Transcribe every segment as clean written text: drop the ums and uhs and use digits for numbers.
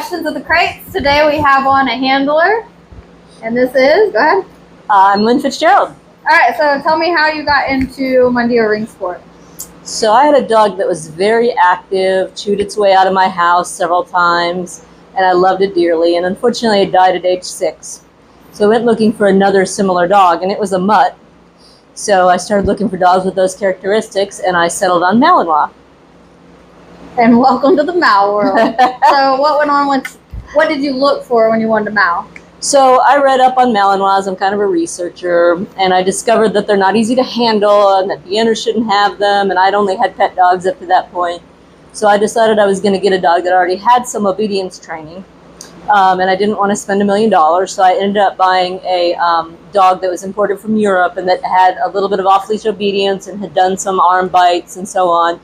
Questions of the Crates. Today we have on a handler, and this is, go ahead. I'm Lynn Fitzgerald. All right, so tell me how you got into Mundio ring sport. So I had a dog that was very active, chewed its way out of my house several times, and I loved it dearly, and unfortunately it died at age 6. So I went looking for another similar dog, and it was a mutt. So I started looking for dogs with those characteristics, and I settled on Malinois. And welcome to the Mal world. So what went on with, what did you look for when you wanted to Mal? So I read up on Malinois. I'm kind of a researcher, and I discovered that they're not easy to handle and that beginners shouldn't have them, and I'd only had pet dogs up to that point. So I decided I was going to get a dog that already had some obedience training, and I didn't want to spend $1 million, so I ended up buying a dog that was imported from Europe and that had a little bit of off-leash obedience and had done some arm bites and so on,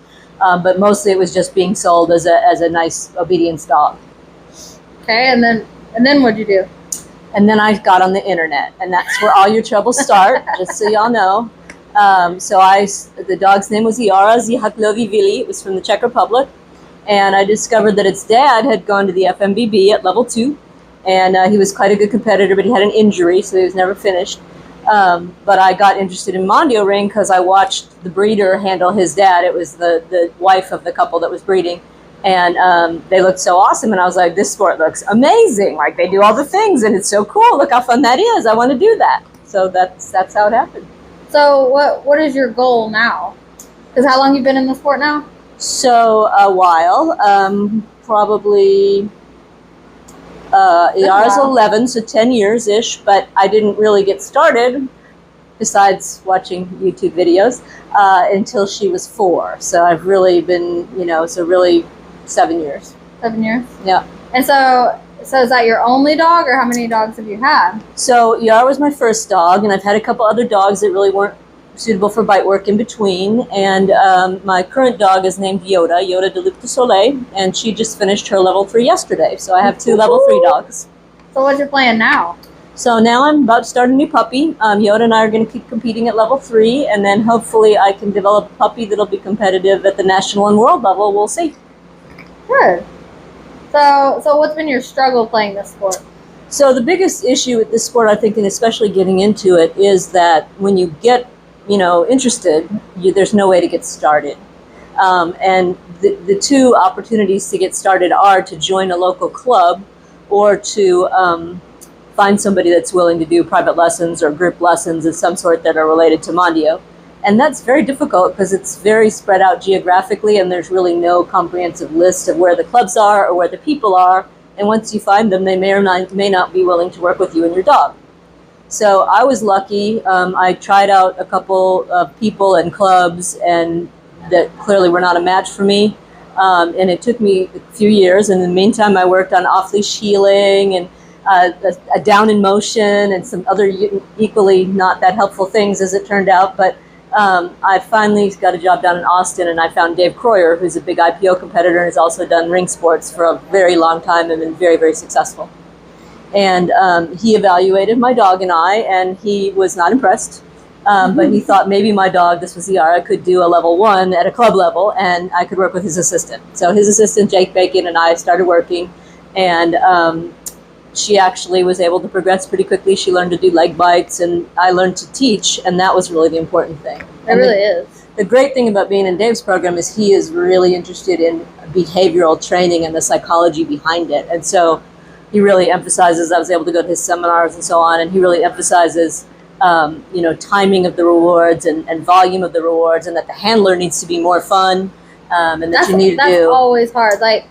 but mostly it was just being sold as a nice obedience dog. Okay, and then what'd you do? And then I got on the internet, and that's where all your troubles start, just so y'all know. The dog's name was Yara Zihaklovivili. It was from the Czech Republic. And I discovered that its dad had gone to the FMBB at level 2. And he was quite a good competitor, but he had an injury, so he was never finished. But I got interested in Mundio ring because I watched the breeder handle his dad. It was the wife of the couple that was breeding. And they looked so awesome, and I was like, this sport looks amazing. Like, they do all the things, and it's so cool. Look how fun that is. I want to do that. So that's how it happened. So what is your goal now? Because how long have you been in the sport now? So a while, probably, Yara's 11, so 10 years-ish, but I didn't really get started, besides watching YouTube videos, until she was 4. So I've really been, really 7 years. 7 years? Yeah. And so is that your only dog, or how many dogs have you had? So Yara was my first dog, and I've had a couple other dogs that really weren't suitable for bite work in between. And my current dog is named Yoda de Luc du Soleil, and she just finished her level 3 yesterday. So I have 2 level 3 dogs. So what's your plan now? So now I'm about to start a new puppy. Yoda and I are going to keep competing at level 3, and then hopefully I can develop a puppy that'll be competitive at the national and world level. We'll see. Good. So what's been your struggle playing this sport? So the biggest issue with this sport, I think, and especially getting into it, is that when you get, interested, there's no way to get started. And the 2 opportunities to get started are to join a local club or to find somebody that's willing to do private lessons or group lessons of some sort that are related to Mundio. And that's very difficult because it's very spread out geographically, and there's really no comprehensive list of where the clubs are or where the people are. And once you find them, they may or may not be willing to work with you and your dog. So I was lucky. I tried out a couple of people and clubs, and that clearly were not a match for me. And it took me a few years. And in the meantime, I worked on off-leash healing and a down in motion and some other equally not that helpful things, as it turned out. But I finally got a job down in Austin, and I found Dave Croyer, who's a big IPO competitor and has also done ring sports for a very long time and been very, very successful. And he evaluated my dog and I, and he was not impressed. But he thought maybe my dog, this was Yara, could do a level 1 at a club level, and I could work with his assistant. So his assistant, Jake Bacon, and I started working, and she actually was able to progress pretty quickly. She learned to do leg bites, and I learned to teach, and that was really the important thing. It really is. The great thing about being in Dave's program is he is really interested in behavioral training and the psychology behind it. And so he really emphasizes, I was able to go to his seminars and so on, and he really emphasizes timing of the rewards and volume of the rewards, and that the handler needs to be more fun. And that's always hard. Like,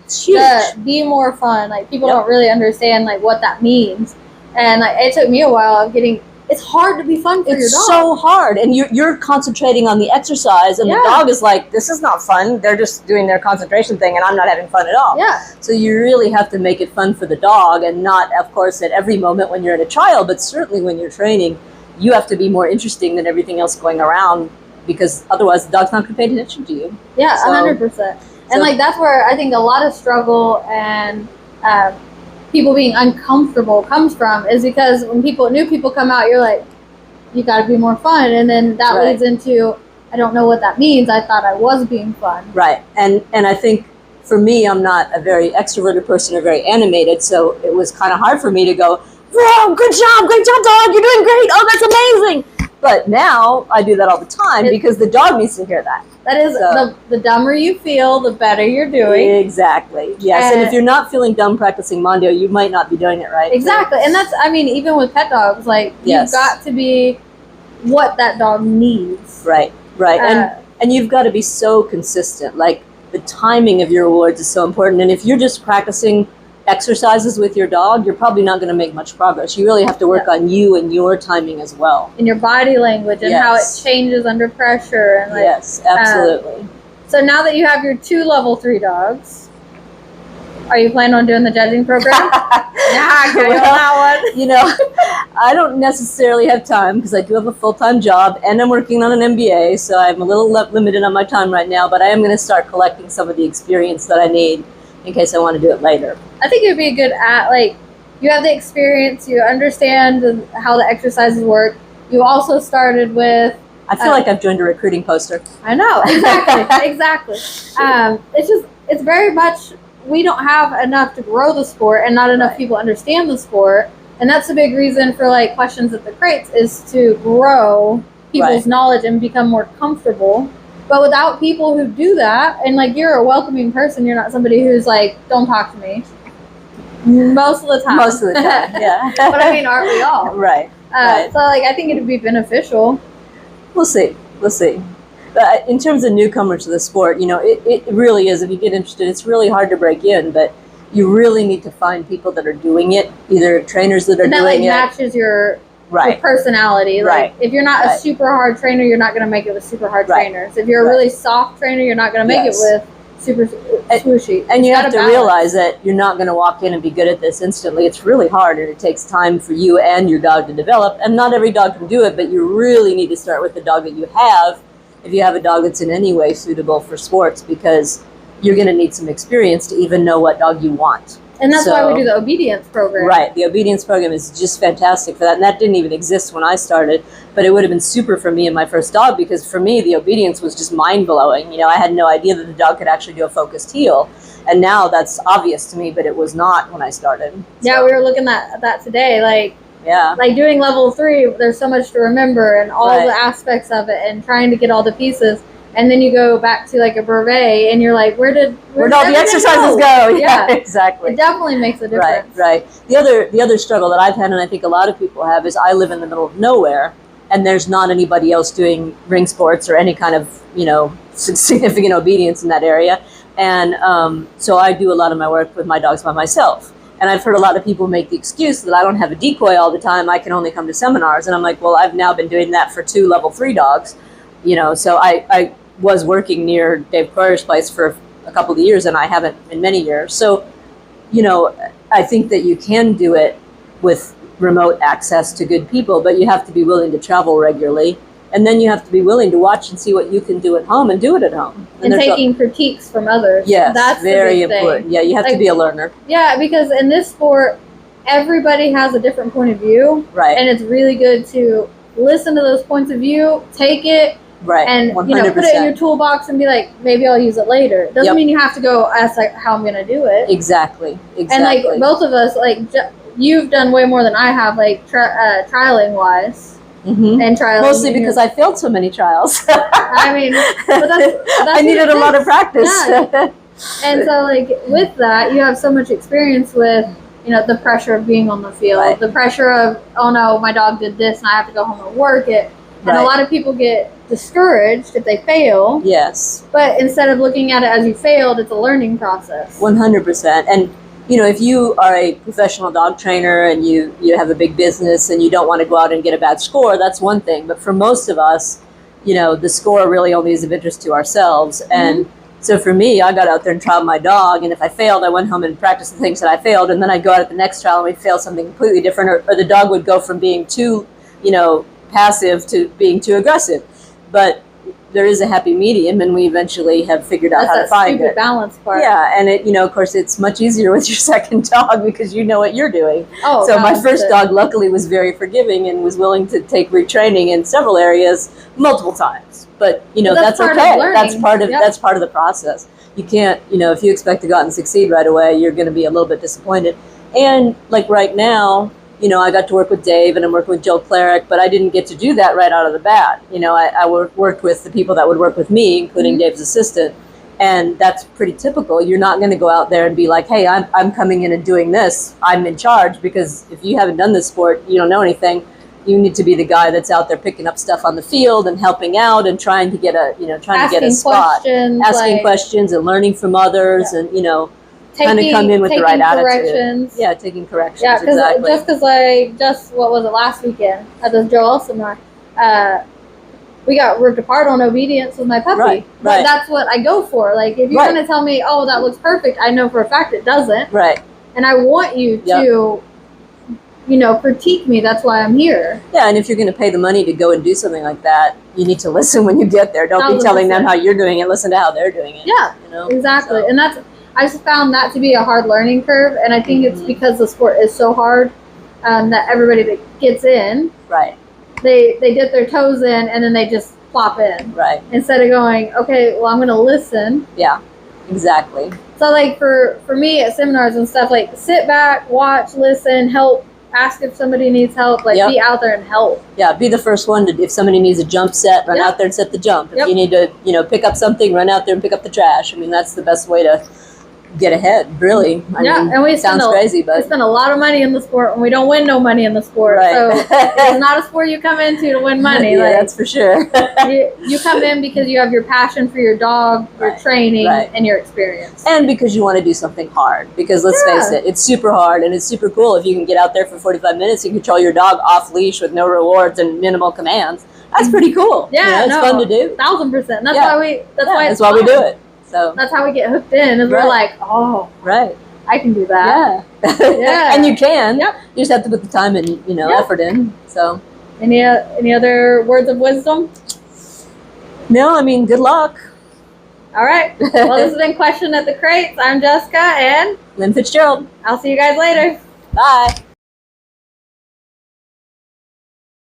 be more fun. Like, people don't really understand what that means. And it took me a while of getting. It's hard to be fun for your dog. It's so hard, and you're concentrating on the exercise, and the dog is like, this is not fun. They're just doing their concentration thing, and I'm not having fun at all. Yeah. So you really have to make it fun for the dog, and not, of course, at every moment when you're in a trial, but certainly when you're training, you have to be more interesting than everything else going around, because otherwise the dog's not going to pay attention to you. Yeah, 100%. And that's where I think a lot of struggle and people being uncomfortable comes from, is because when new people come out, you're like, you got to be more fun, and then that leads into, I don't know what that means. I thought I was being fun. Right, and I think for me, I'm not a very extroverted person or very animated, so it was kind of hard for me to go, wow, great job, dog, you're doing great, oh, that's amazing. But now I do that all the time because the dog needs to hear that. That is, the dumber you feel, the better you're doing. Exactly. Yes. And if you're not feeling dumb practicing Mondio, you might not be doing it right. Exactly. And that's, I mean, even with pet dogs, like, you've got to be what that dog needs. Right. And you've got to be so consistent. Like, the timing of your awards is so important. And if you're just practicing exercises with your dog, you're probably not going to make much progress. You really have to work on you and your timing as well. And your body language and how it changes under pressure. And like, yes, absolutely. So now that you have your 2 level 3 dogs, are you planning on doing the judging program? That one. You know, I don't necessarily have time because I do have a full-time job and I'm working on an MBA, so I'm a little limited on my time right now, but I am going to start collecting some of the experience that I need in case I want to do it later. I think it would be good at, like, you have the experience, you understand how the exercises work. You also started with... I feel like I've joined a recruiting poster. I know, exactly, exactly. It's very much, we don't have enough to grow the sport and not enough people understand the sport. And that's a big reason for, like, questions at the crates is to grow people's knowledge and become more comfortable. But without people who do that, and, like, you're a welcoming person, you're not somebody who's like, don't talk to me. Most of the time. Most of the time, yeah. But I mean, aren't we all? Right. So, like, I think it'd be beneficial. We'll see. But in terms of newcomers to the sport, you know, it really is, if you get interested, it's really hard to break in, but you really need to find people that are doing it, either trainers that are doing it. And that, like, matches your personality. Like, if you're not a super hard trainer, you're not going to make it with super hard trainers. If you're a really soft trainer, you're not going to make it with super swooshy. And you have to realize that you're not going to walk in and be good at this instantly. It's really hard, and it takes time for you and your dog to develop. And not every dog can do it, but you really need to start with the dog that you have if you have a dog that's in any way suitable for sports, because you're going to need some experience to even know what dog you want. And that's why we do the obedience program. Right. The obedience program is just fantastic for that. And that didn't even exist when I started, but it would have been super for me and my first dog, because for me, the obedience was just mind-blowing. You know, I had no idea that the dog could actually do a focused heel. And now that's obvious to me, but it was not when I started. Yeah, we were looking at that today. Like, like doing level 3, there's so much to remember and all the aspects of it and trying to get all the pieces. And then you go back to, like, a brevet and you're like, where'd all the exercises go? Yeah, exactly. It definitely makes a difference. Right. The other struggle that I've had, and I think a lot of people have, is I live in the middle of nowhere and there's not anybody else doing ring sports or any kind of, you know, significant obedience in that area. And so I do a lot of my work with my dogs by myself. And I've heard a lot of people make the excuse that I don't have a decoy all the time. I can only come to seminars. And I'm like, well, I've now been doing that for 2 level 3 dogs. You know, so I was working near Dave Croyer's place for a couple of years, and I haven't in many years. So, you know, I think that you can do it with remote access to good people, but you have to be willing to travel regularly. And then you have to be willing to watch and see what you can do at home and do it at home. And taking critiques from others. Yes, that's very important. Thing. Yeah, you have to be a learner. Yeah, because in this sport, everybody has a different point of view. Right. And it's really good to listen to those points of view, take it, and 100%. You know, put it in your toolbox and be like, maybe I'll use it later. It doesn't mean you have to go ask, like, how I'm going to do it. Exactly. And, like, both of us, like, you've done way more than I have, like, trialing wise. Mm-hmm. And trialing. Mostly because I failed so many trials. I mean, but that's I needed a lot of practice. Yeah. And so, like, with that, you have so much experience with, you know, the pressure of being on the field, the pressure of, oh no, my dog did this and I have to go home and work it. And a lot of people get discouraged if they fail. Yes. But instead of looking at it as you failed, it's a learning process. 100%. And, you know, if you are a professional dog trainer and you have a big business and you don't want to go out and get a bad score, that's one thing. But for most of us, you know, the score really only is of interest to ourselves. Mm-hmm. And so for me, I got out there and trialed my dog. And if I failed, I went home and practiced the things that I failed. And then I'd go out at the next trial and we'd fail something completely different. Or the dog would go from being too, you know, passive to being too aggressive. But there is a happy medium, and we eventually have figured out how to find it. That's that stupid balance part. Yeah, and it, you know, of course, it's much easier with your second dog because you know what you're doing. Oh, so my first dog, luckily, was very forgiving and was willing to take retraining in several areas multiple times. But you know, that's okay. That's part of the process. you can't, if you expect to go out and succeed right away, you're going to be a little bit disappointed. And like right now, I got to work with Dave and I'm working with Jill Cleric, but I didn't get to do that right out of the bat. I worked with the people that would work with me, including Dave's assistant. And that's pretty typical. You're not going to go out there and be like, hey, I'm coming in and doing this. I'm in charge, because if you haven't done this sport, you don't know anything. You need to be the guy that's out there picking up stuff on the field and helping out and trying to get a spot. Asking questions and learning from others, and, kind of come in with the right attitude. Yeah, taking corrections. Yeah, because what was it, last weekend at the Joel seminar, we got ripped apart on obedience with my puppy. Right. But that's what I go for. Like, if you're going to tell me, oh, that looks perfect, I know for a fact it doesn't. Right. And I want you to, critique me. That's why I'm here. Yeah, and if you're going to pay the money to go and do something like that, you need to listen when you get there. Don't be telling them how you're doing it. Listen to how they're doing it. Yeah, exactly. So. And I just found that to be a hard learning curve. And I think it's because the sport is so hard that everybody that gets in, they dip their toes in and then they just plop in. Right. Instead of going, okay, well, I'm going to listen. Yeah, exactly. So, like, for me at seminars and stuff, like, sit back, watch, listen, help, ask if somebody needs help, like, be out there and help. Yeah, be the first one to, if somebody needs a jump set, run out there and set the jump. If you need to, pick up something, run out there and pick up the trash. I mean, that's the best way to get ahead, really. I mean, and sounds crazy, but we spend a lot of money in the sport, and we don't win no money in the sport. Right. So it's not a sport you come into to win money. Yeah, that's for sure. you come in because you have your passion for your dog, your training, and your experience. And because you want to do something hard. Because let's face it, it's super hard, and it's super cool if you can get out there for 45 minutes and control your dog off leash with no rewards and minimal commands. That's pretty cool. Yeah, it's fun to do. 1,000%. That's why we do it. So that's how we get hooked in, is we're like, oh, I can do that. Yeah. And you can. Yep. You just have to put the time and, effort in. So any other words of wisdom? No, I mean, good luck. All right. Well, this has been Question at the Crates. I'm Jessica and Lynn Fitzgerald. I'll see you guys later. Bye.